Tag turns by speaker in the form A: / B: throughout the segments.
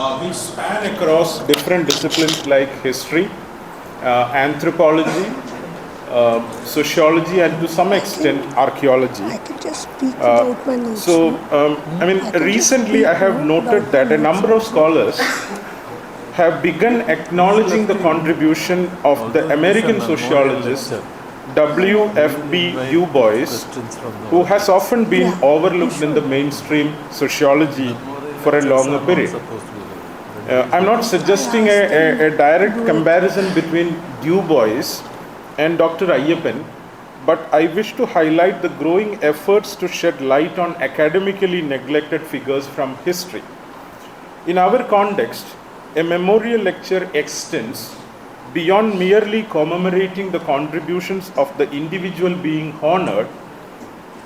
A: We span across different disciplines like history, anthropology, sociology, and to some extent archaeology.
B: I can just speak about my notes.
A: Recently I have noted that a number of scholars have begun acknowledging the contribution of the American sociologist W.F.B. Du Bois, who has often been overlooked in the mainstream sociology for a longer period. I'm not suggesting a direct comparison between Du Bois and Dr. Aiyappan, but I wish to highlight the growing efforts to shed light on academically neglected figures from history. In our context, a memorial lecture extends beyond merely commemorating the contributions of the individual being honored.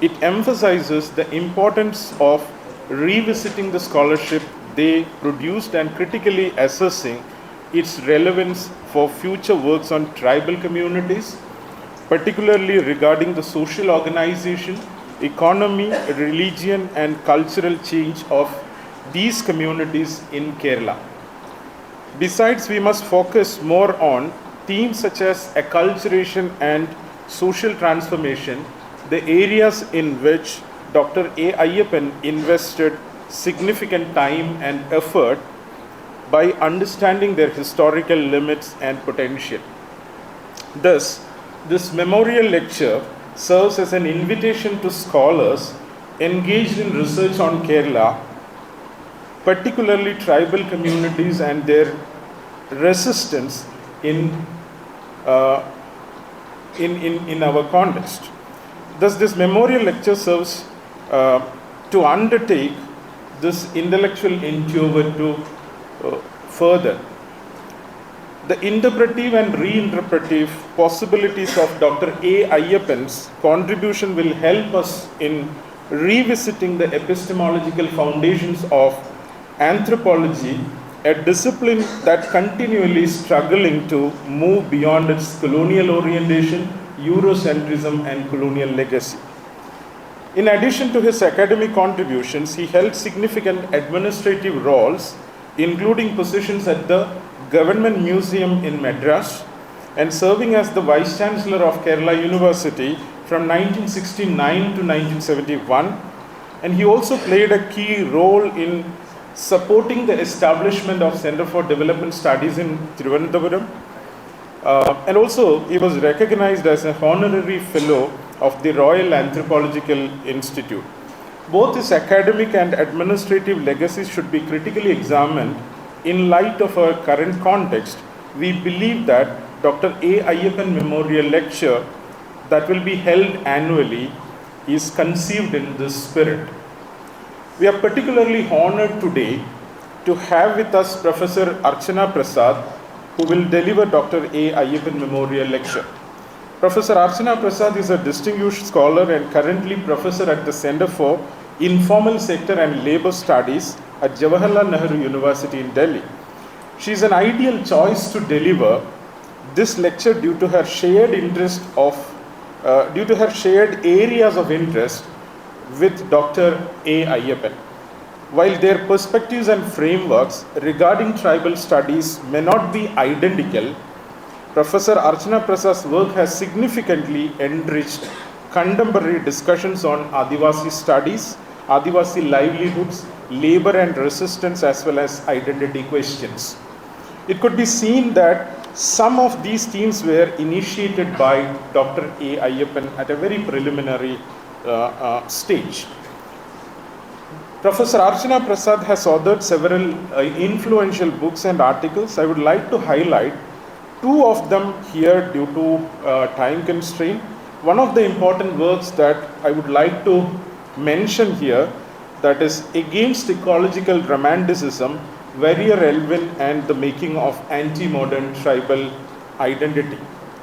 A: It emphasizes the importance of revisiting the scholarship they produced and critically assessing its relevance for future works on tribal communities, particularly regarding the social organization, economy, religion, and cultural change of these communities in Kerala. Besides, we must focus more on themes such as acculturation and social transformation, the areas in which Dr. A. Aiyappan invested significant time and effort by understanding their historical limits and potential. Thus, this memorial lecture serves as an invitation to scholars engaged in research on Kerala, particularly tribal communities and their resistance in our context. Thus, this memorial lecture serves to undertake this intellectual endeavor to further. The interpretive and reinterpretive possibilities of Dr. A. Aiyappan's contribution will help us in revisiting the epistemological foundations of anthropology, a discipline that continually struggling to move beyond its colonial orientation, Eurocentrism, and colonial legacy. In addition to his academic contributions, he held significant administrative roles, including positions at the Government Museum in Madras and serving as the Vice Chancellor of Kerala University from 1969 to 1971. And he also played a key role in supporting the establishment of Center for Development Studies in Thiruvananthapuram. And also, he was recognized as an honorary fellow of the Royal Anthropological Institute. Both his academic and administrative legacies should be critically examined in light of our current context. We believe that Dr. A. Aiyappan Memorial Lecture that will be held annually is conceived in this spirit. We are particularly honored today to have with us Professor Archana Prasad, who will deliver Dr. A. Aiyappan Memorial Lecture. Professor Archana Prasad is a distinguished scholar and currently professor at the Center for Informal Sector and Labor Studies at Jawaharlal Nehru University in Delhi. She is an ideal choice to deliver this lecture due to her shared areas of interest with Dr. A. Aiyappan. While their perspectives and frameworks regarding tribal studies may not be identical, Professor Archana Prasad's work has significantly enriched contemporary discussions on Adivasi studies, Adivasi livelihoods, labor and resistance, as well as identity questions. It could be seen that some of these themes were initiated by Dr. A. Aiyappan at a very preliminary stage. Professor Archana Prasad has authored several influential books and articles. I would like to highlight two of them here due to time constraint. One of the important works that I would like to mention here, that is Against Ecological Romanticism, Warrior Elvin and the Making of Anti-Modern Tribal Identity.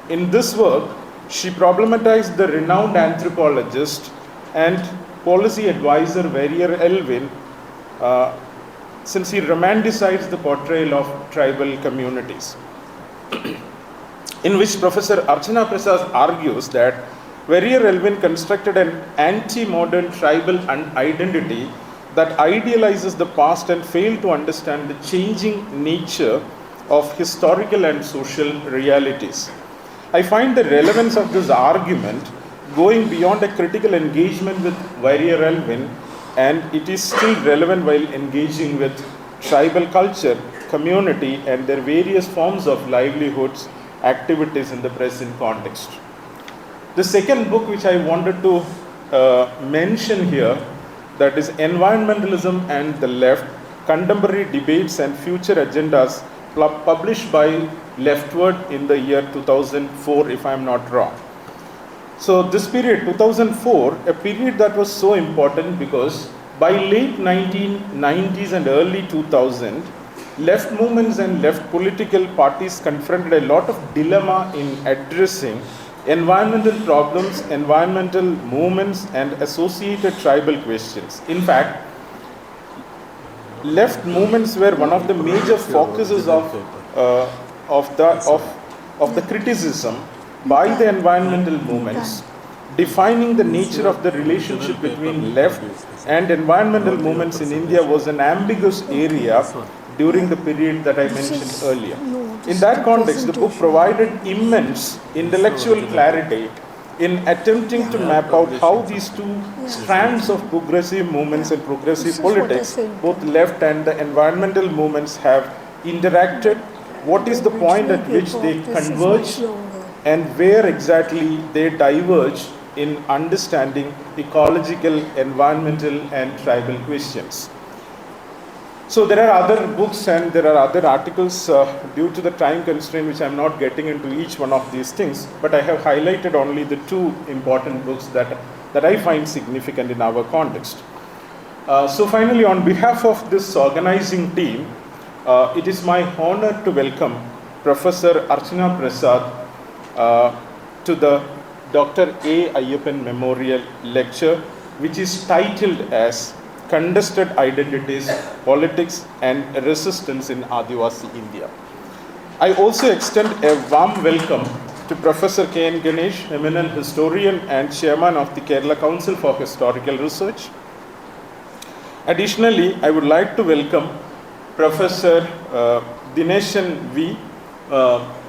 A: In this work, she problematized the renowned anthropologist and policy advisor Warrior Elvin since he romanticized the portrayal of tribal communities. In which Professor Archana Prasad argues that Warrior Elvin constructed an anti-modern tribal identity that idealizes the past and fail to understand the changing nature of historical and social realities. I find the relevance of this argument going beyond a critical engagement with Warrior Elvin, and it is still relevant while engaging with tribal culture, community, and their various forms of livelihoods, activities in the present context. The second book which I wanted to mention here, that is Environmentalism and the Left, Contemporary Debates and Future Agendas, published by Leftward in the year 2004, if I am not wrong. So this period, 2004, a period that was so important because by late 1990s and early 2000, left movements and left political parties confronted a lot of dilemma in addressing environmental problems, environmental movements, and associated tribal questions. In fact, left movements were one of the major focuses of the criticism by the environmental movements, defining the nature of the relationship between left and environmental movements in India was an ambiguous area during the period that I mentioned earlier. In that context, the book provided immense intellectual clarity in attempting to map out how these two strands of progressive movements and progressive politics, both left and the environmental movements, have interacted, what is the point at which they converge, and where exactly they diverge in understanding ecological, environmental, and tribal questions. So there are other books and there are other articles due to the time constraint, which I'm not getting into each one of these things, but I have highlighted only the two important books that I find significant in our context. So finally, on behalf of this organizing team, it is my honor to welcome Professor Archana Prasad to the Dr. A. Aiyappan Memorial Lecture, which is titled as Contested Identities, Politics and Resistance in Adivasi India. I also extend a warm welcome to Professor K.N. Ganesh, eminent historian and chairman of the Kerala Council for Historical Research. Additionally, I would like to welcome Professor Dineshan V.,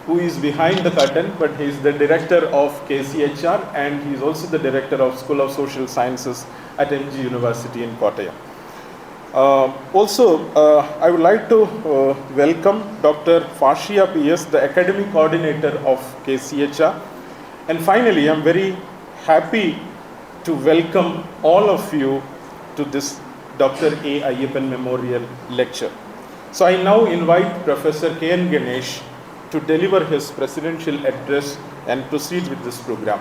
A: who is behind the curtain, but he is the director of KCHR and he is also the director of School of Social Sciences at MG University in Kottayam. I would like to welcome Dr. Fashia PS, the academic coordinator of KCHR. And finally, I am very happy to welcome all of you to this Dr. A. Aiyappan Memorial Lecture. So I now invite Professor K.N. Ganesh to deliver his presidential address and proceed with this program.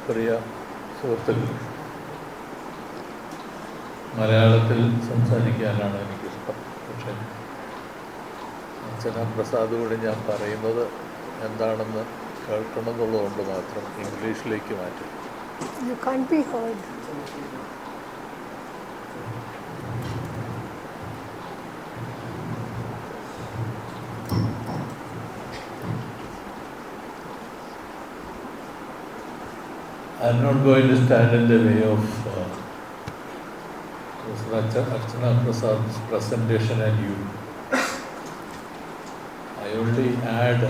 C: പ്രിയ സുഹൃത്തുക്കൾ, മലയാളത്തിൽ സംസാരിക്കാനാണ് എനിക്കിഷ്ടം. പക്ഷേ അർച്ചന പ്രസാദ് കൂടി ഞാൻ പറയുന്നത് എന്താണെന്ന് കേൾക്കണമെന്നുള്ളതുകൊണ്ട് മാത്രം ഇംഗ്ലീഷിലേക്ക് മാറ്റി.
B: You can't be heard.
C: I'm not going to stand in the way of Archana Prasad's presentation and you. I only add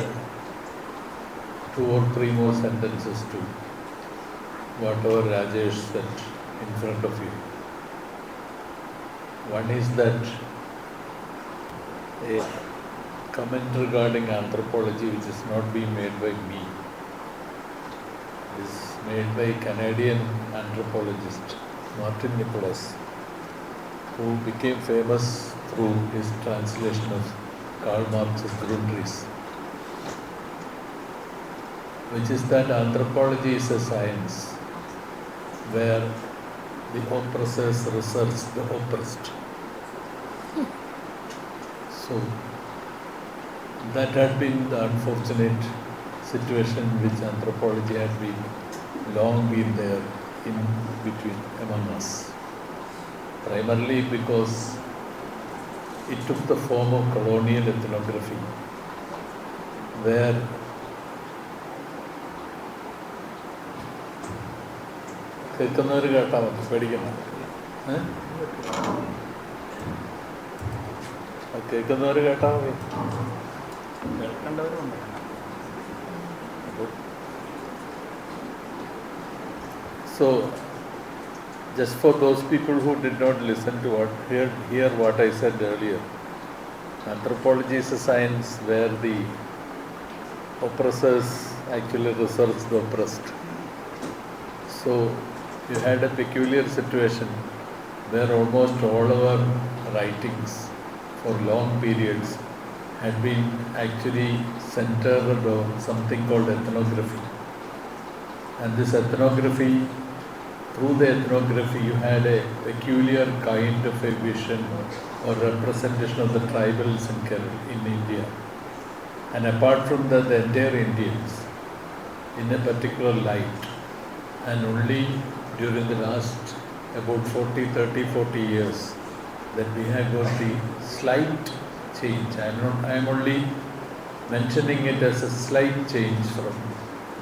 C: 2 or 3 more sentences to whatever Rajesh said in front of you. One is that a comment regarding anthropology which is not being made by me, is made by Canadian anthropologist Martin Nicholas, who became famous through his translation of Karl Marx's Grundrisse, which is that anthropology is a science where the oppressors research the oppressed. So that had been the unfortunate situation which anthropology had been long been there in between among us. Primarily because it took the form of colonial ethnography, where കേൾക്കുന്നവർ കേട്ടാൽ മതി, പേടിക്കണം. കേൾക്കുന്നവർ കേട്ടാൽ മതി, കേൾക്കേണ്ടവരുണ്ട്. So, just for those people who did not listen to hear what I said earlier, anthropology is a science where the oppressors actually research the oppressed. So, you had a peculiar situation where almost all our writings for long periods had been actually centered on something called ethnography. And this ethnography, through the ethnography, you had a peculiar kind of a vision or representation of the tribals in India. And apart from that, the entire Indians in a particular light. And only during the last about 40 years that we have got the slight change. I am only mentioning it as a slight change from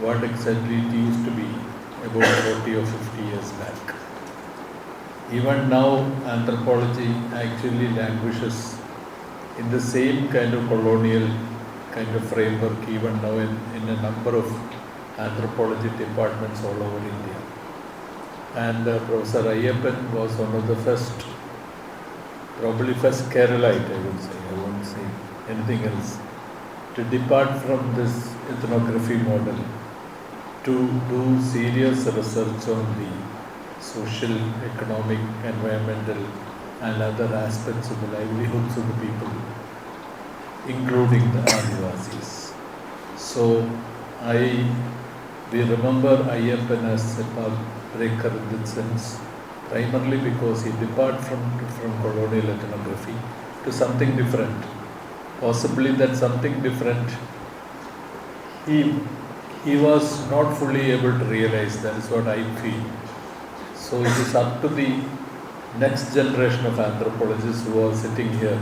C: what exactly it used to be about 40 or 50 years back. Even now, anthropology actually languishes in the same kind of colonial kind of framework, even now in a number of anthropology departments all over India. And Professor Aiyappan was one of the first, probably first Keralite, I would say, I won't say anything else, to depart from this ethnography model to do serious research on the social, economic, environmental and other aspects of the livelihoods of the people, including the Adivasis. So we remember Aiyappan as a path breaker in that sense, primarily because he departed from colonial ethnography to something different. Possibly that something different he was not fully able to realize. That is what I feel. So it is up to the next generation of anthropologists who are sitting here,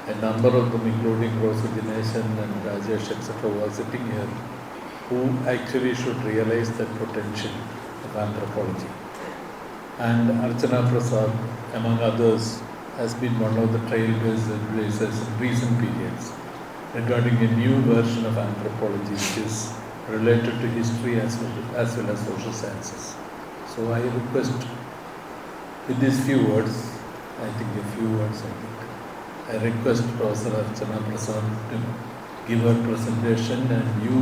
C: a number of them including Professor Dinesan and Rajesh etc. who are sitting here, who actually should realize that potential of anthropology. And Archana Prasad, among others, has been one of the trailblazers in recent periods regarding a new version of anthropology which is related to history as well as social sciences. So I request, with these few words, I request Professor Archana Prasad to give her presentation and you,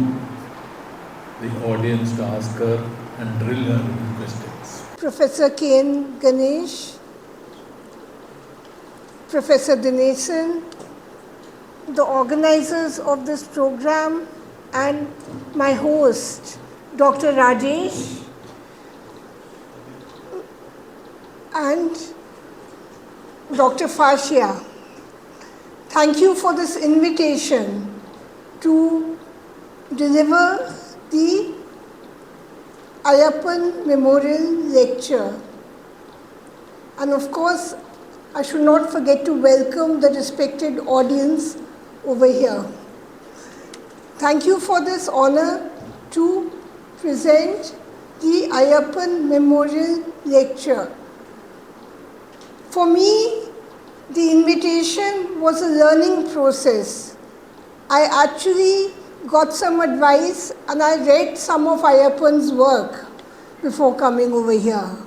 C: the audience, to ask her and drill her with questions.
B: Professor K.N. Ganesh, Professor Dinesan, the organizers of this program, and my host, Dr. Rajesh, and Dr. Fashia. Thank you for this invitation to deliver the Aiyappan Memorial Lecture. And of course, I should not forget to welcome the respected audience over here. Thank you for this honor to present the Aiyappan Memorial Lecture. For me, the invitation was a learning process. I actually got some advice and I read some of Aiyappan's work before coming over here.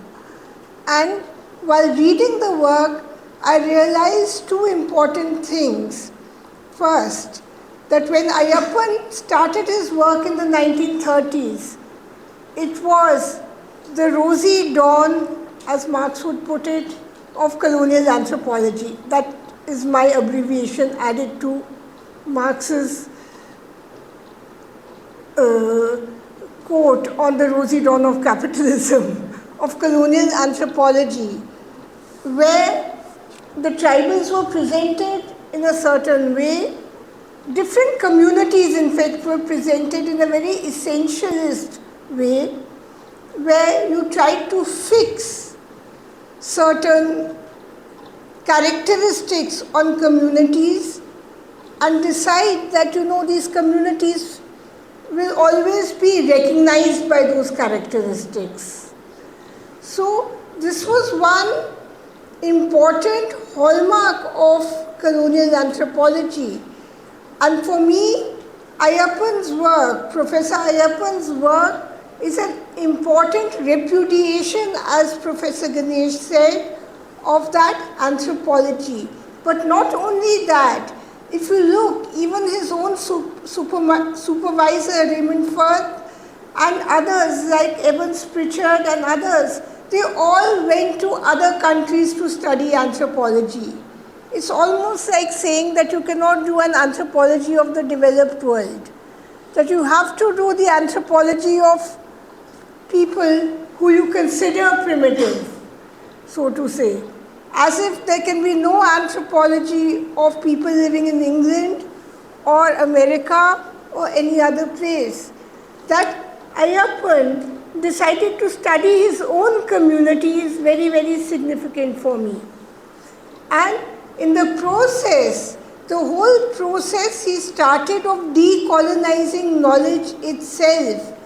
B: And while reading the work, I realized two important things. First, that when Aiyappan started his work in the 1930s, it was the rosy dawn, as Marx would put it, of colonial anthropology. That is my abbreviation added to Marx's quote on the rosy dawn of capitalism, of colonial anthropology, where the tribals were presented in a certain way. Different communities, in fact, were presented in a very essentialist way. where you try to fix certain characteristics on communities and decide that, these communities will always be recognized by those characteristics. So this was one important hallmark of colonial anthropology. And for me, Aiyappan's work, Professor Aiyappan's work, is an important repudiation, as Professor Ganesh said, of that anthropology. But not only that, if you look, even his own supervisor, Raymond Firth, and others like Evans Pritchard and others, they all went to other countries to study anthropology. It's almost like saying that you cannot do an anthropology of the developed world, that you have to do the anthropology of people who you consider primitive, so to say. As if there can be no anthropology of people living in England or America or any other place. That Aiyappan decided to study his own community is very, very significant for me. And in the process, the whole process he started of decolonizing knowledge itself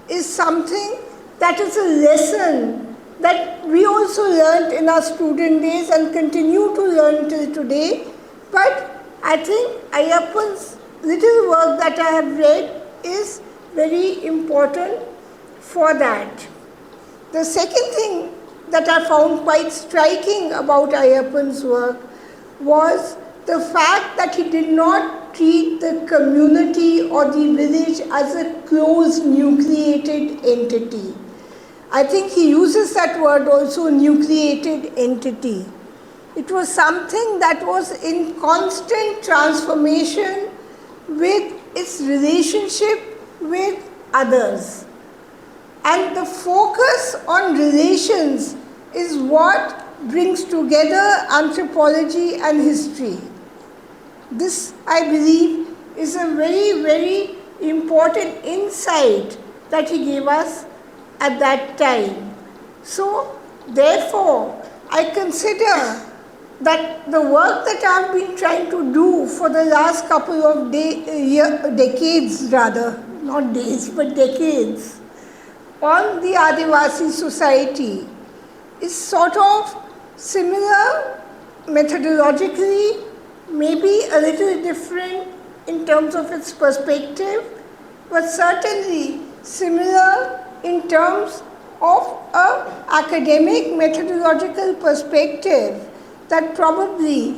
B: is something that is a lesson that we also learned in our student days and continue to learn till today. But I think Aiyappan's little work that I have read is very important for that. The second thing that I found quite striking about Aiyappan's work was the fact that he did not treat the community or the village as a closed, nucleated entity. I think he uses that word also, nucleated entity. It was something that was in constant transformation with its relationship with others. And the focus on relations is what brings together anthropology and history. This, I believe, is a very, very important insight that he gave us at that time. So, therefore, I consider that the work that I have been trying to do for the last couple of decades, not days, but decades, on the Adivasi society is sort of similar methodologically, maybe a little different in terms of its perspective, but certainly similar in terms of an academic methodological perspective that probably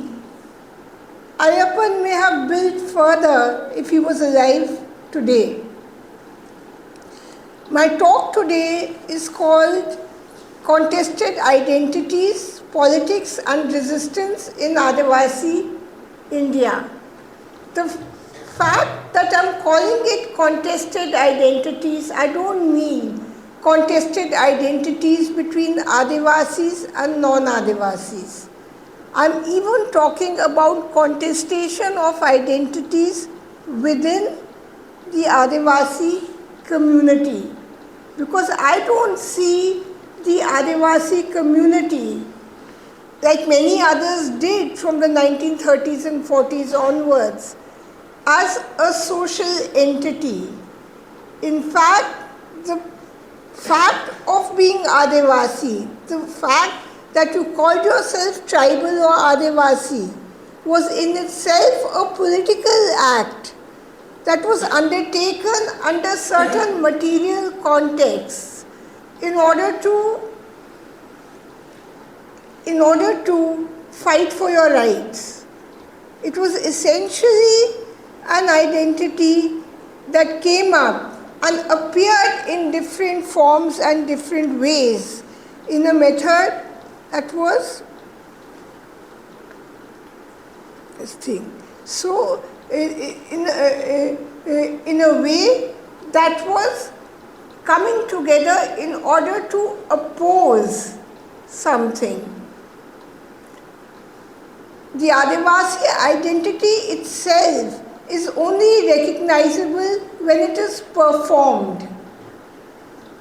B: Aiyappan may have built further if he was alive today. My talk today is called Contested Identities, Politics and Resistance in Adivasi, India. The fact that I'm calling it contested identities, I don't mean contested identities between Adivasis and non-Adivasis. I'm even talking about contestation of identities within the Adivasi community, because I don't see the Adivasi community, like many others did from the 1930s and 40s onwards, as a social entity. In fact, the fact of being Adivasi, the fact that you called yourself tribal or Adivasi, was in itself a political act that was undertaken under certain material contexts in order to fight for your rights. It was essentially an identity that came up and appeared in different forms and different ways in a method that was this thing. So, in a way that was coming together in order to oppose something. The Adivasi identity itself is only recognizable when it is performed.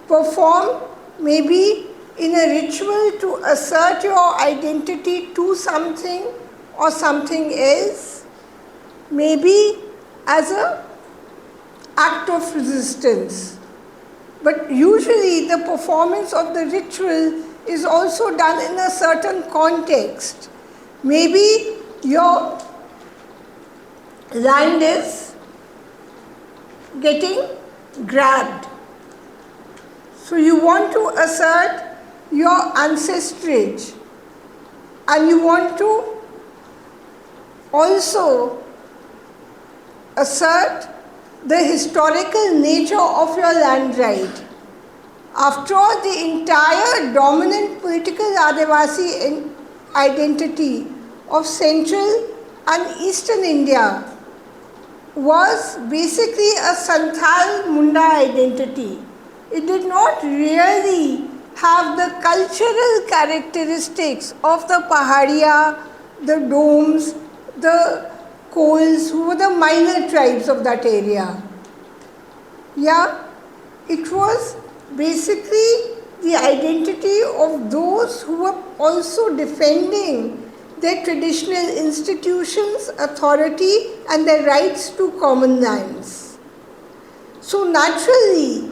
B: Performed maybe in a ritual to assert your identity to something or something else, maybe as an act of resistance. But usually the performance of the ritual is also done in a certain context. Maybe your land is getting grabbed. So you want to assert your ancestrage, and you want to also assert the historical nature of your land right. After all, the entire dominant political Adivasi identity of central and eastern India was basically a Santhal Munda identity. It did not really have the cultural characteristics of the Pahadiya, the Domes, the Kols, who were the minor tribes of that area. Yeah, it was basically the identity of those who were also defending their traditional institutions, authority, and their rights to common lands. So naturally,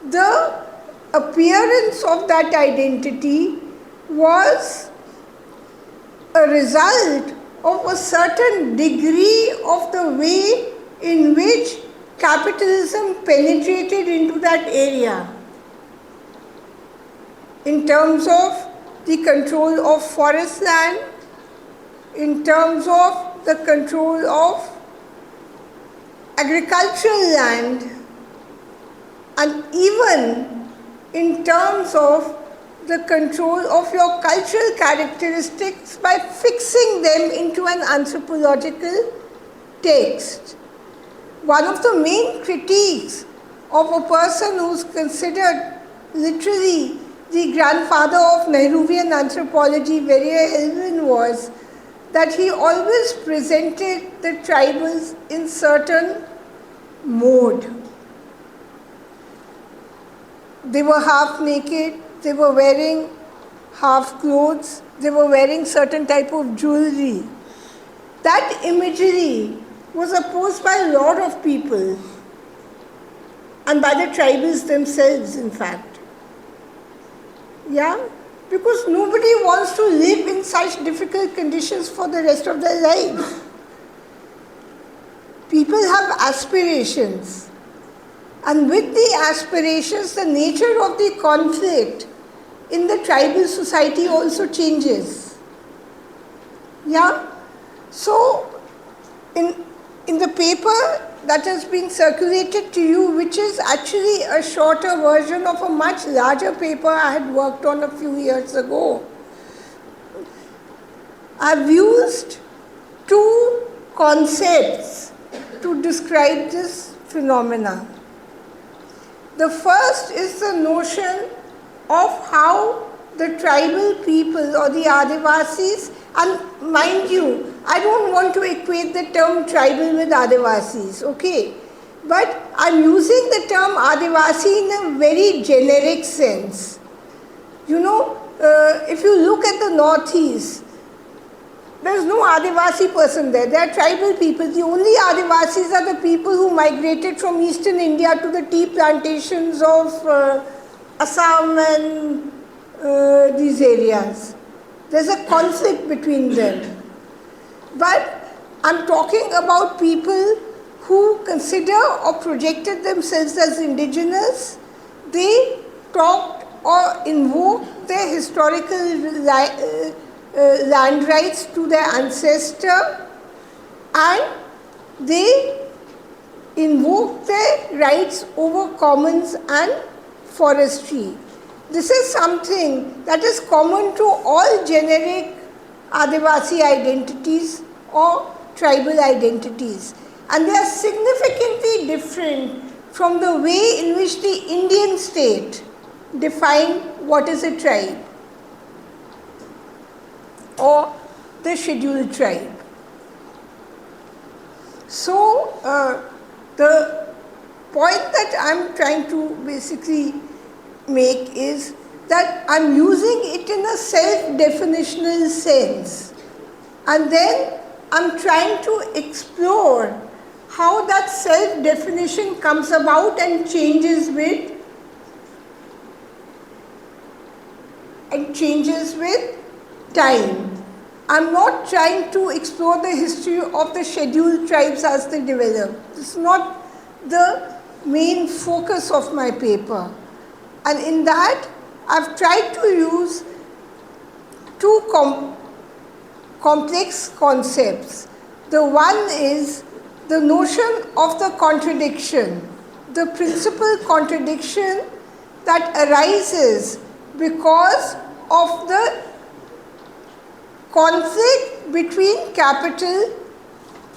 B: the appearance of that identity was a result of a certain degree of the way in which capitalism penetrated into that area, in terms of the control of forest land, in terms of the control of agricultural land, and even in terms of the control of your cultural characteristics by fixing them into an anthropological text. One of the main critiques of a person who's considered literally the grandfather of Nehruvian anthropology, Verrier Elwin, was that he always presented the tribals in certain mode. They were half naked, they were wearing half clothes, they were wearing certain type of jewelry. That imagery was opposed by a lot of people, and by the tribals themselves, in fact. Yeah? Because nobody wants to live in such difficult conditions for the rest of their lives. People have aspirations. And with the aspirations, the nature of the conflict in the tribal society also changes. Yeah? So, in the paper that has been circulated to you, which is actually a shorter version of a much larger paper I had worked on a few years ago, I've used two concepts to describe this phenomena. The first is the notion of how the tribal people or the Adivasis, and mind you, I don't want to equate the term tribal with Adivasis, okay? But I'm using the term Adivasi in a very generic sense. You know, if you look at the northeast, there's no Adivasi person there. They are tribal people. The only Adivasis are the people who migrated from eastern India to the tea plantations of Assam and these areas. There's a conflict between them. But I'm talking about people who consider or projected themselves as indigenous. They talked or invoked their historical land rights to their ancestor, and they invoked their rights over commons and forestry. This is something that is common to all generic Adivasi identities or tribal identities, and they are significantly different from the way in which the Indian state defined what is a tribe or the scheduled tribe. So the point that I'm trying to basically make is that I'm using it in a self-definitional sense. And then I'm trying to explore how that self-definition comes about and changes with time. I'm not trying to explore the history of the scheduled tribes as they develop. This is not the main focus of my paper. And in that, I've tried to use two complex concepts. The one is the notion of the contradiction, the principal contradiction that arises because of the conflict between capital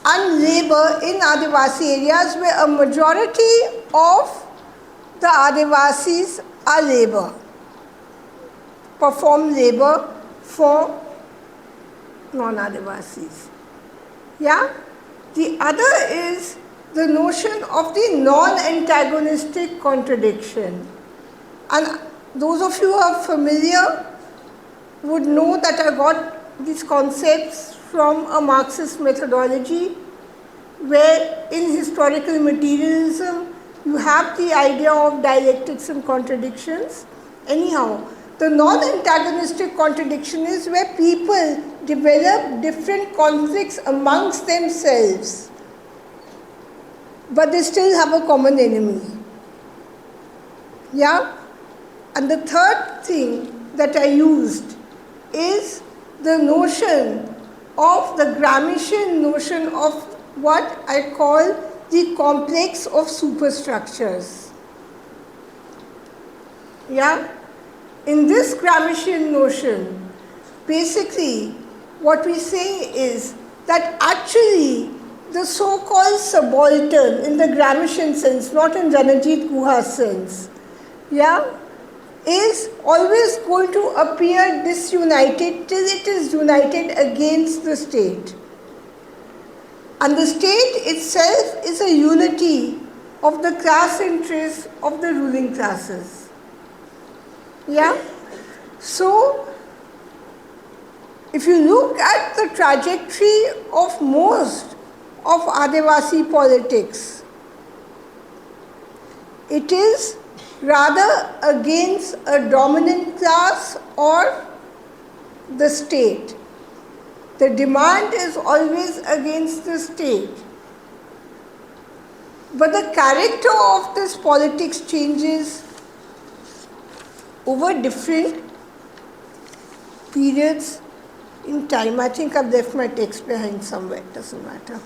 B: and labor in Adivasi areas, where a majority of the Adivasis are labor, perform labor for non-Adivasis. Yeah? The other is the notion of the non-antagonistic contradiction. And those of you who are familiar would know that I got these concepts from a Marxist methodology, where in historical materialism you have the idea of dialectics and contradictions. Anyhow, the non-antagonistic contradiction is where people develop different conflicts amongst themselves, but they still have a common enemy. Yeah? And the third thing that I used is the notion of the Gramscian notion of what I call the complex of superstructures. Yeah? In this Gramscian notion, basically what we say is that actually the so-called subaltern in the Gramscian sense, not in Ranajit Guha's sense, yeah, is always going to appear disunited till it is united against the state. And the state itself is a unity of the class interests of the ruling classes. Yeah? So, if you look at the trajectory of most of Adivasi politics, it is rather against a dominant class or the state. The demand is always against the state. But the character of this politics changes over different periods in time. I think I've left my text behind somewhere, it doesn't matter.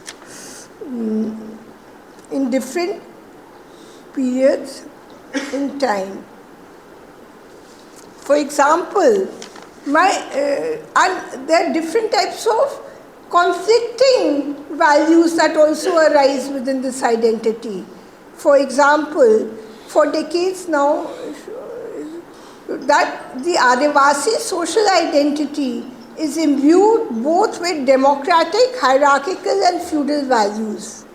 B: In different periods in time. For example, and there are different types of conflicting values that also arise within this identity. For example, for decades now, that the Adivasi social identity is imbued both with democratic, hierarchical and feudal values.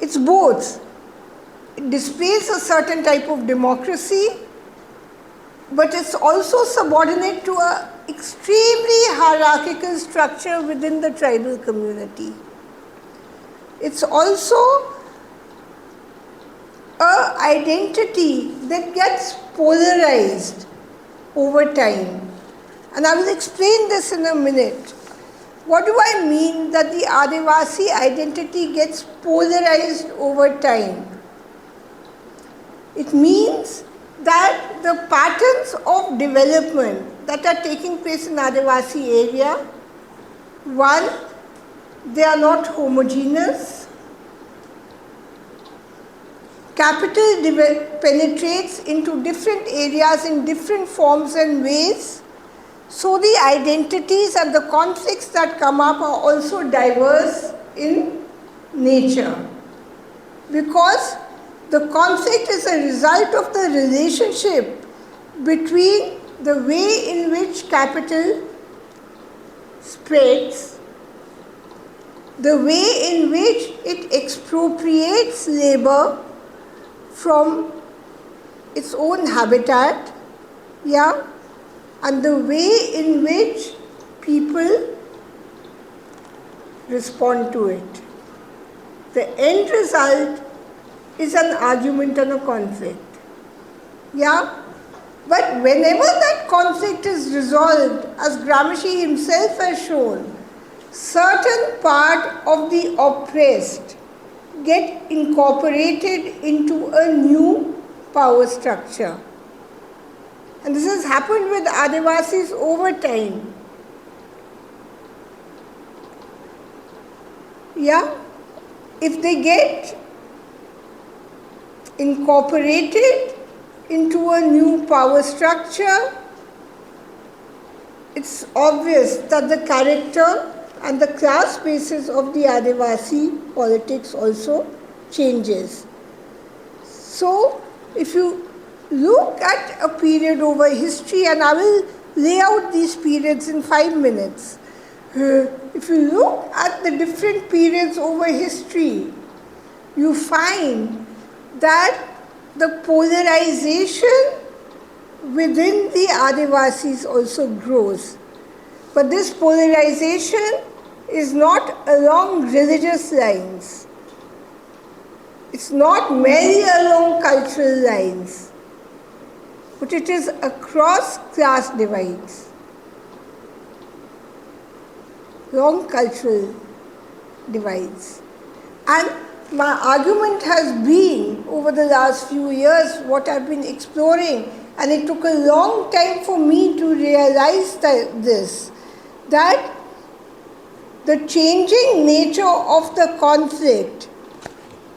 B: It's both. It displays a certain type of democracy, but it's also subordinate to an extremely hierarchical structure within the tribal community. It's also an identity that gets polarized over time. And I will explain this in a minute. What do I mean that the Adivasi identity gets polarized over time? It means that the patterns of development that are taking place in Adivasi area, one, they are not homogeneous. Capital penetrates into different areas in different forms and ways. So the identities and the conflicts that come up are also diverse in nature. Because the conflict is a result of the relationship between the way in which capital spreads, the way in which it expropriates labor from its own habitat, yeah, and the way in which people respond to it. The end result is an argument and a conflict. Yeah? But whenever that conflict is resolved, as Gramsci himself has shown, certain part of the oppressed get incorporated into a new power structure. And this has happened with Adivasis over time. Yeah? If they get incorporated into a new power structure, it's obvious that the character and the class basis of the Adivasi politics also changes. So, if you look at a period over history, and I will lay out these periods in 5 minutes. If you look at the different periods over history, you find that the polarization within the Adivasis also grows. But this polarization is not along religious lines. It's not merely along cultural lines, but it is across class divides. Long cultural divides. And my argument has been, over the last few years, what I've been exploring, and it took a long time for me to realize that the changing nature of the conflict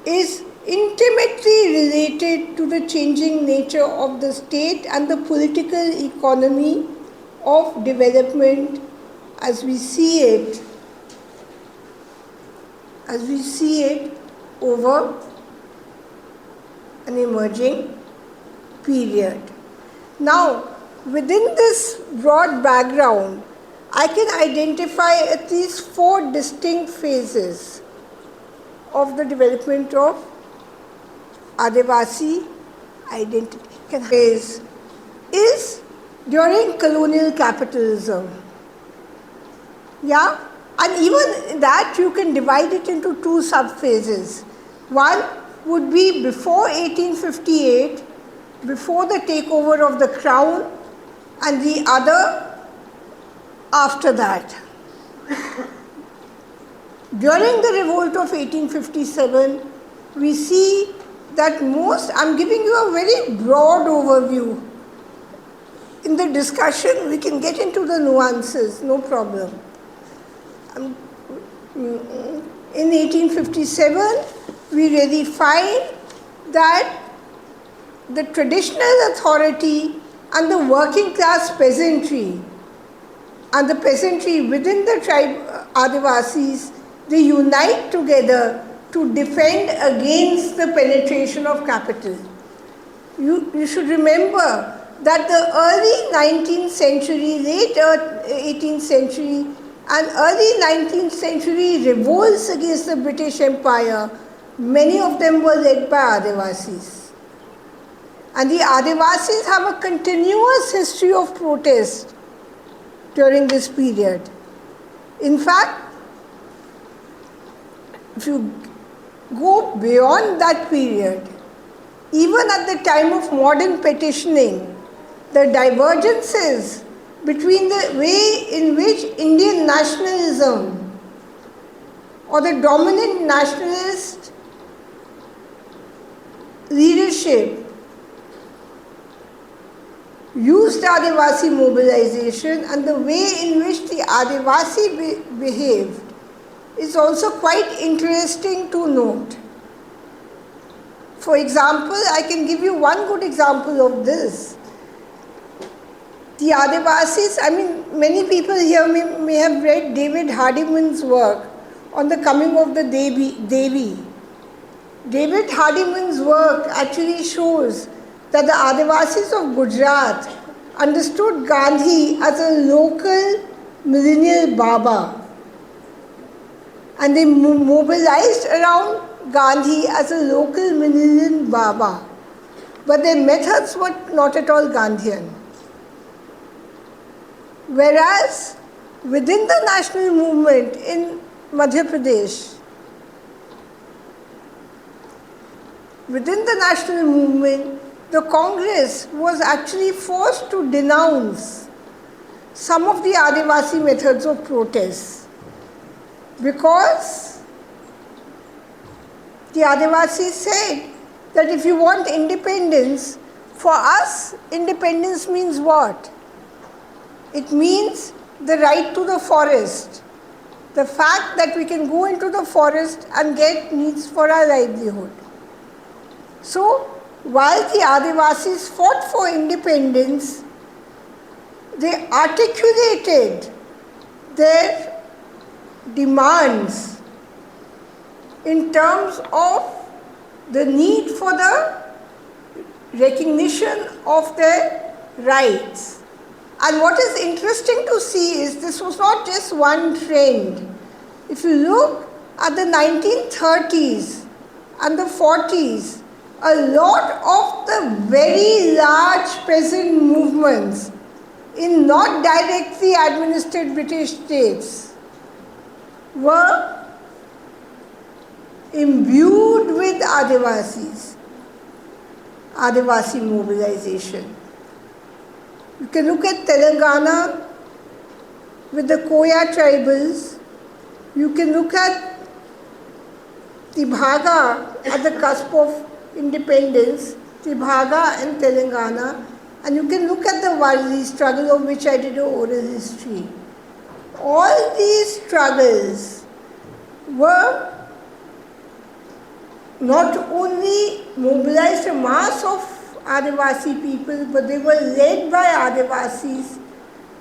B: is intimately related to the changing nature of the state and the political economy of development as we see it over an emerging period. Now, within this broad background, I can identify at least 4 distinct phases of the development of Adivasi identity. Phase is during colonial capitalism. Yeah? And even that you can divide it into 2 sub-phases. One would be before 1858, before the takeover of the crown, and the other after that. During the revolt of 1857, we see that I'm giving you a very broad overview. In the discussion, we can get into the nuances, no problem. In 1857, we really find that the traditional authority and the working class peasantry and the peasantry within the tribe Adivasis, they unite together to defend against the penetration of capital. You should remember that the early 19th century, late 18th century and early 19th century revolts against the British Empire, many of them were led by Adivasis. And the Adivasis have a continuous history of protest during this period. In fact, if you go beyond that period, even at the time of modern petitioning, the divergences between the way in which Indian nationalism or the dominant nationalist leadership used Adivasi mobilization and the way in which the Adivasi behaved is also quite interesting to note. For example, I can give you one good example of this. The Adivasis, many people here may have read David Hardiman's work on the coming of the Devi. David Hardiman's work actually shows that the Adivasis of Gujarat understood Gandhi as a local millennial Baba, and they mobilized around Gandhi as a local millennial Baba, but their methods were not at all Gandhian. Whereas within the national movement in Madhya Pradesh, within the national movement, the Congress was actually forced to denounce some of the Adivasi methods of protest, because the Adivasis said that if you want independence, for us, independence means what? It means the right to the forest, the fact that we can go into the forest and get needs for our livelihood. So, while the Adivasis fought for independence, they articulated their demands in terms of the need for the recognition of their rights. And what is interesting to see is this was not just one trend. If you look at the 1930s and the 40s, a lot of the very large peasant movements in not directly administered British states were imbued with Adivasis, Adivasi mobilization. You can look at Telangana with the Koya tribals. You can look at the Bhaga at the cusp of independence, the Bhaga and Telangana, and you can look at the Varli struggle, of which I did an oral history. All these struggles were not only mobilized a mass of Adivasi people, but they were led by Adivasis,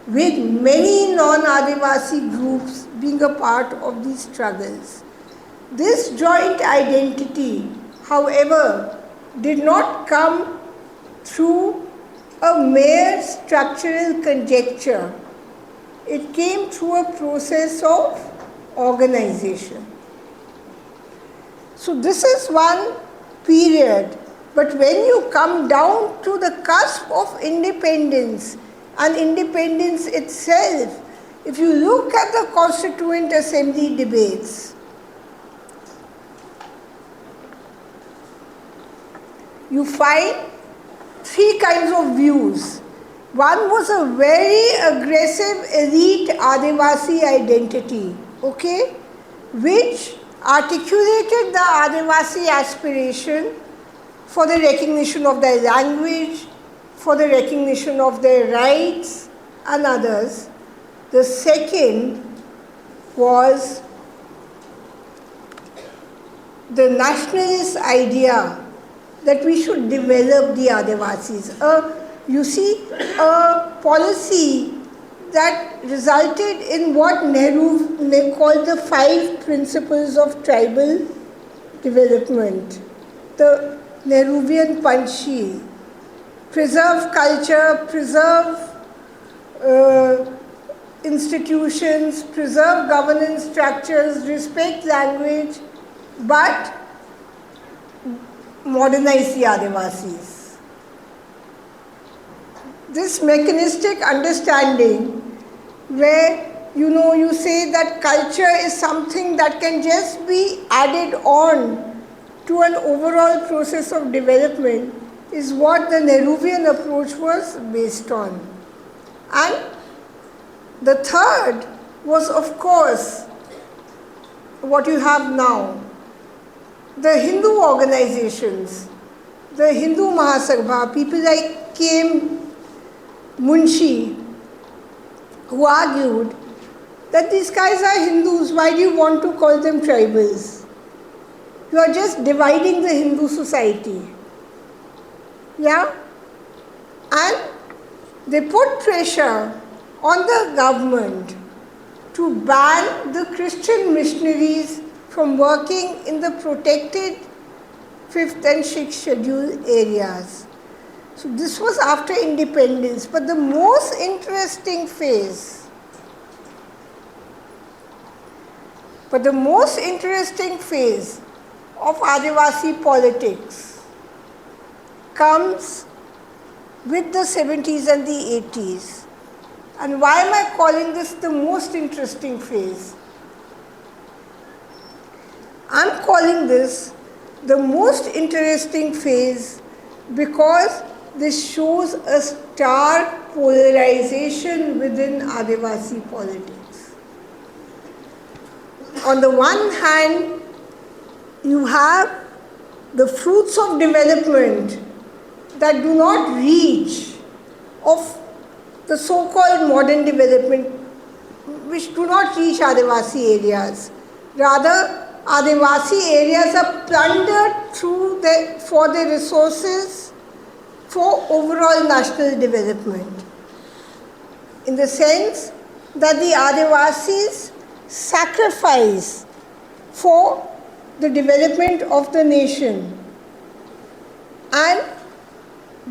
B: with many non-Adivasi groups being a part of these struggles. This joint identity, however, did not come through a mere structural conjecture. It came through a process of organization. So this is one period, but when you come down to the cusp of independence and independence itself, if you look at the Constituent Assembly debates, you find three kinds of views. One was a very aggressive elite Adivasi identity, okay, which articulated the Adivasi aspiration for the recognition of their language, for the recognition of their rights and others. The second was the nationalist idea that we should develop the Adivasis. You see, a policy that resulted in what Nehru called the 5 principles of tribal development. The Nehruvian Panchsheel. Preserve culture, preserve institutions, preserve governance structures, respect language, but modernize the Adivasis. This mechanistic understanding where you say that culture is something that can just be added on to an overall process of development is what the Nehruvian approach was based on. And the third was, of course, what you have now. The Hindu organizations, the Hindu Mahasabha, people like K.M. Munshi, who argued that these guys are Hindus, why do you want to call them tribals? You are just dividing the Hindu society. Yeah? And they put pressure on the government to ban the Christian missionaries from working in the protected 5th and 6th schedule areas. So this was after independence, but the most interesting phase of Adivasi politics comes with the 70s and the 80s. And why am I calling this the most interesting phase? I'm calling this the most interesting phase because this shows a stark polarization within Adivasi politics. On the one hand, you have the fruits of development that do not reach, of the so-called modern development, which do not reach Adivasi areas. Rather, Adivasi areas are plundered for their resources for overall national development. In the sense that the Adivasis sacrifice for the development of the nation and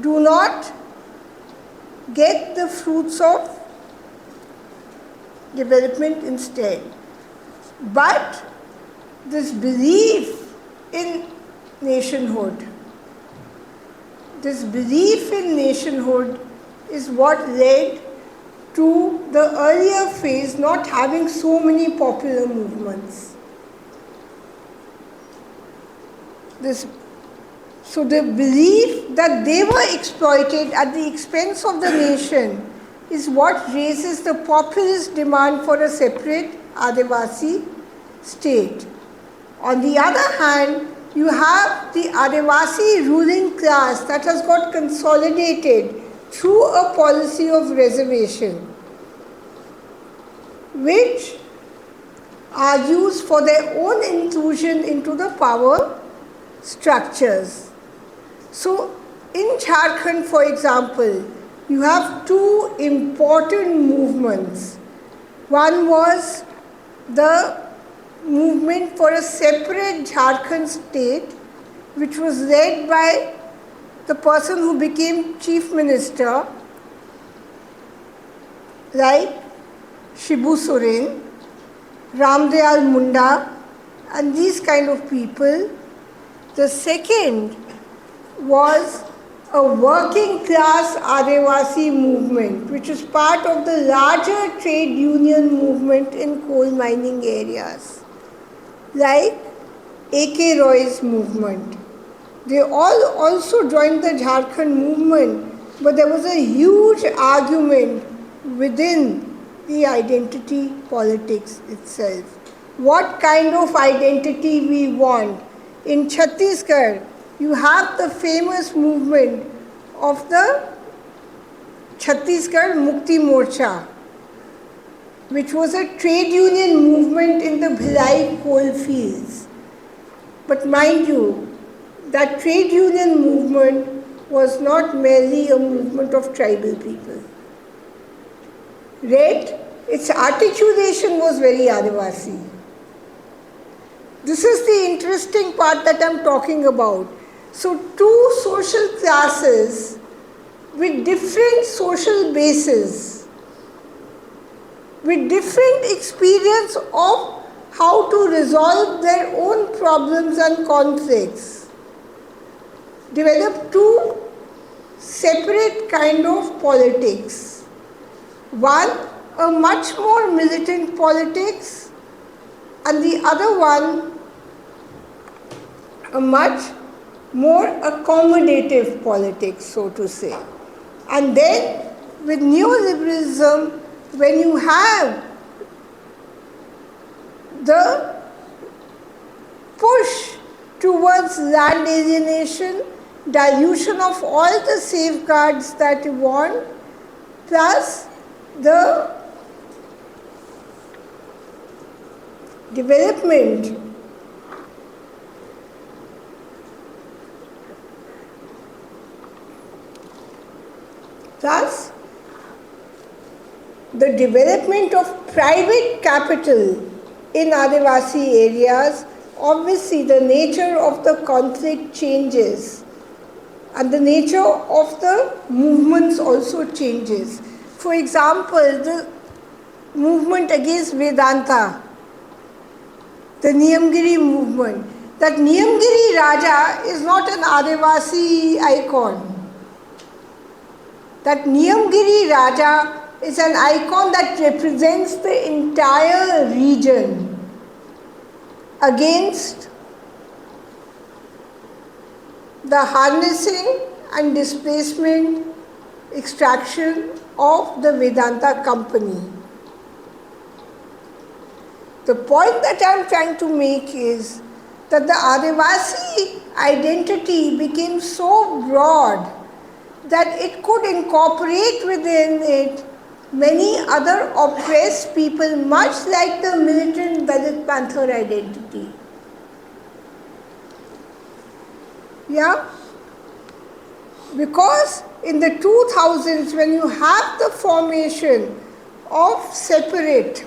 B: do not get the fruits of development instead. But this belief in nationhood, is what led to the earlier phase not having so many popular movements. So the belief that they were exploited at the expense of the nation is what raises the populist demand for a separate Adivasi state. On the other hand, you have the Adivasi ruling class that has got consolidated through a policy of reservation, which argues for their own inclusion into the power structures. So, in Jharkhand, for example, you have two important movements. One was the movement for a separate Jharkhand state, which was led by the person who became chief minister, like Shibu Soren, Ramdayal Munda, and these kind of people. The second was a working class Adivasi movement, which is part of the larger trade union movement in coal mining areas, like A.K. Roy's movement. They all also joined the Jharkhand movement, but there was a huge argument within the identity politics itself. What kind of identity we want? In Chhattisgarh, you have the famous movement of the Chhattisgarh Mukti Morcha, which was a trade union movement in the Bhilai coal fields. But mind you, that trade union movement was not merely a movement of tribal people. Yet, its articulation was very Adivasi. This is the interesting part that I'm talking about. So, two social classes with different social bases, with different experience of how to resolve their own problems and conflicts, develop two separate kind of politics. One, a much more militant politics, and the other one, a much more accommodative politics, so to say. And then, with neoliberalism, when you have the push towards land alienation, dilution of all the safeguards that you want, plus the development Thus, the development of private capital in Adivasi areas, obviously the nature of the conflict changes and the nature of the movements also changes. For example, the movement against Vedanta, the Niyamgiri movement, that Niyamgiri Raja is not an Adivasi icon. That Niyamgiri Raja is an icon that represents the entire region against the harnessing and displacement extraction of the Vedanta company. The point that I am trying to make is that the Adivasi identity became so broad that it could incorporate within it many other oppressed people, much like the militant Dalit Panther identity. Yeah? Because in the 2000s, when you have the formation of separate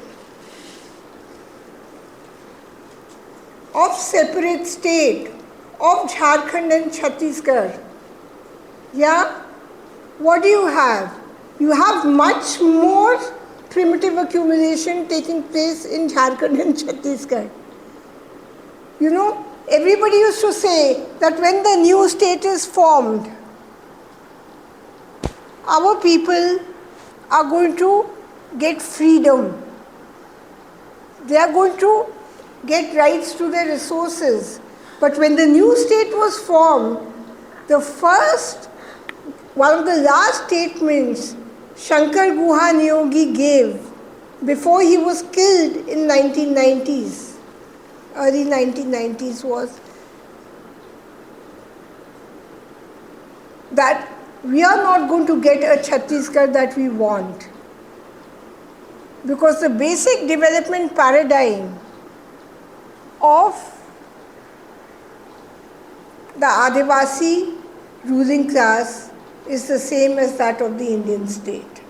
B: state of Jharkhand and Chhattisgarh, yeah, what do you have? You have much more primitive accumulation taking place in Jharkhand and Chhattisgarh. You know, everybody used to say that when the new state is formed, our people are going to get freedom. They are going to get rights to their resources. But when the new state was formed, one of the last statements Shankar Guha Niyogi gave before he was killed in 1990s, early 1990s, was that we are not going to get a Chhattisgarh that we want, because the basic development paradigm of the Adivasi ruling class is the same as that of the Indian state.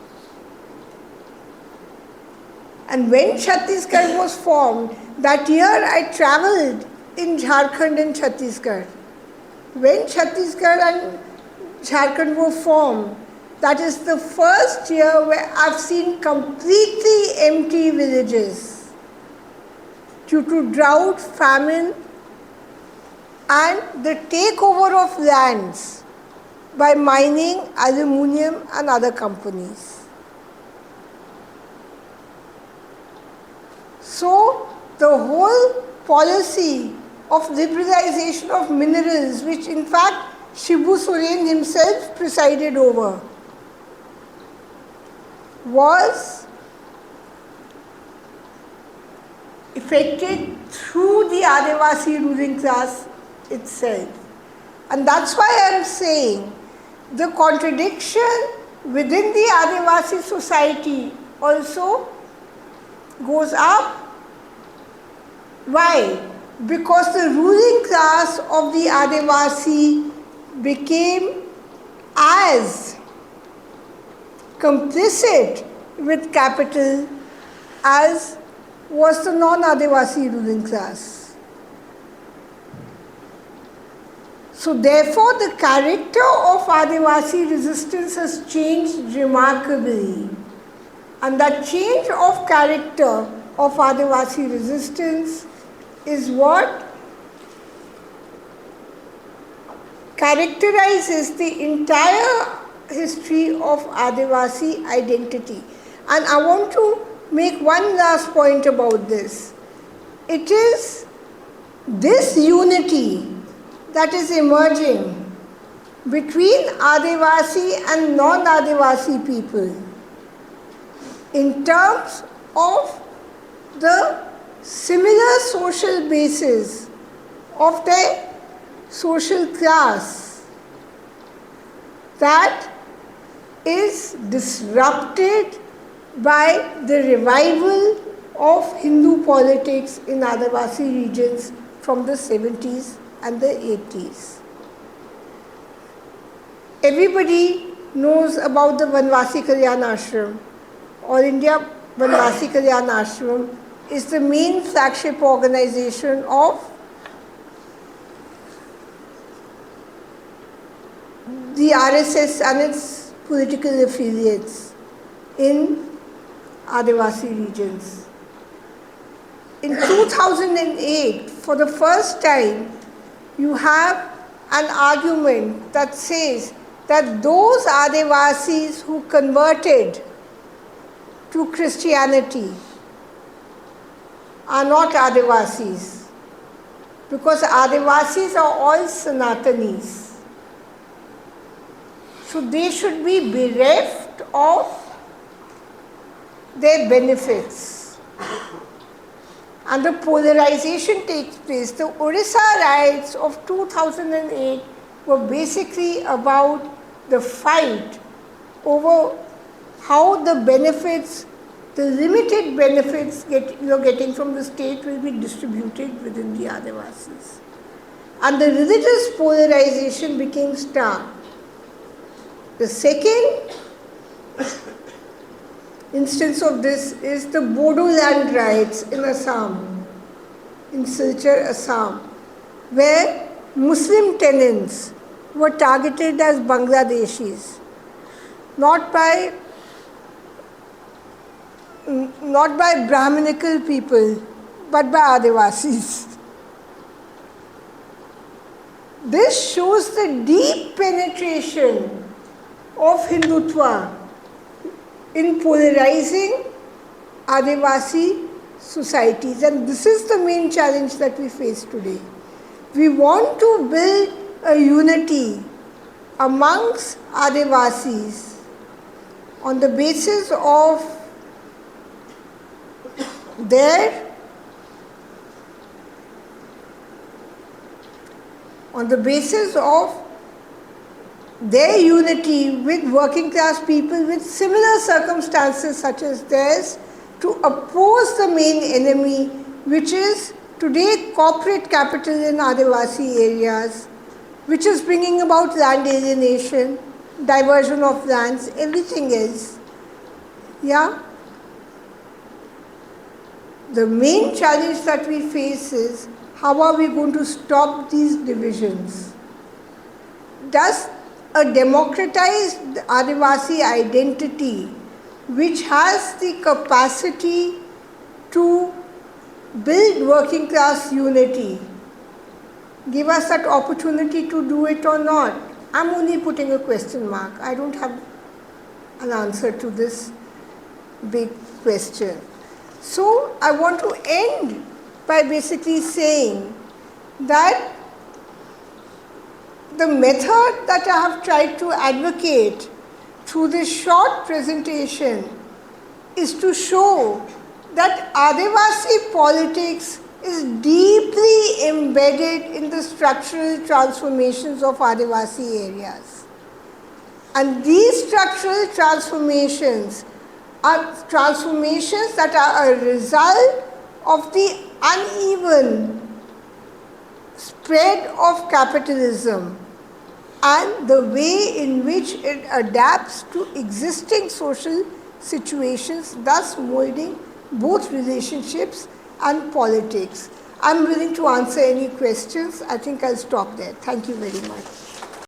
B: And when Chhattisgarh was formed, that year I travelled in Jharkhand and Chhattisgarh. When Chhattisgarh and Jharkhand were formed, that is the first year where I've seen completely empty villages due to drought, famine, and the takeover of lands by mining, aluminium and other companies. So the whole policy of liberalization of minerals, which in fact Shibu Soren himself presided over, was effected through the Adivasi ruling class itself. And that's why I am saying the contradiction within the Adivasi society also goes up. Why? Because the ruling class of the Adivasi became as complicit with capital as was the non-Adivasi ruling class. So therefore the character of Adivasi resistance has changed remarkably. And that change of character of Adivasi resistance is what characterizes the entire history of Adivasi identity. And I want to make one last point about this. It is this unity that is emerging between Adivasi and non-Adivasi people in terms of the similar social basis of their social class that is disrupted by the revival of Hindu politics in Adivasi regions from the 70s and the 80s. Everybody knows about the Vanvasi Kalyan Ashram. All India Vanvasi Kalyan Ashram is the main flagship organization of the RSS and its political affiliates in Adivasi regions. In 2008, for the first time, you have an argument that says that those Adivasis who converted to Christianity are not Adivasis, because Adivasis are all Sanatanis. So they should be bereft of their benefits. And the polarization takes place. The Orissa riots of 2008 were basically about the fight over how the benefits, the limited benefits you're getting from the state will be distributed within the Adivasis. And the religious polarization became stark. The second instance of this is the Bodoland riots in Assam, in Silchar, Assam, where Muslim tenants were targeted as Bangladeshis, not by Brahminical people, but by Adivasis. This shows the deep penetration of Hindutva in polarizing Adivasi societies, and this is the main challenge that we face today. We want to build a unity amongst Adivasis on the basis of their unity with working class people with similar circumstances such as theirs, to oppose the main enemy, which is today corporate capital in Adivasi areas, which is bringing about land alienation, diversion of lands, everything else. Yeah? The main challenge that we face is, how are we going to stop these divisions? Does a democratized Adivasi identity, which has the capacity to build working class unity, give us that opportunity to do it or not? I'm only putting a question mark. I don't have an answer to this big question. So I want to end by basically saying that the method that I have tried to advocate through this short presentation is to show that Adivasi politics is deeply embedded in the structural transformations of Adivasi areas. And these structural transformations are transformations that are a result of the uneven spread of capitalism and the way in which it adapts to existing social situations, thus molding both relationships and politics. I'm willing to answer any questions. I think I'll stop there. Thank you very much.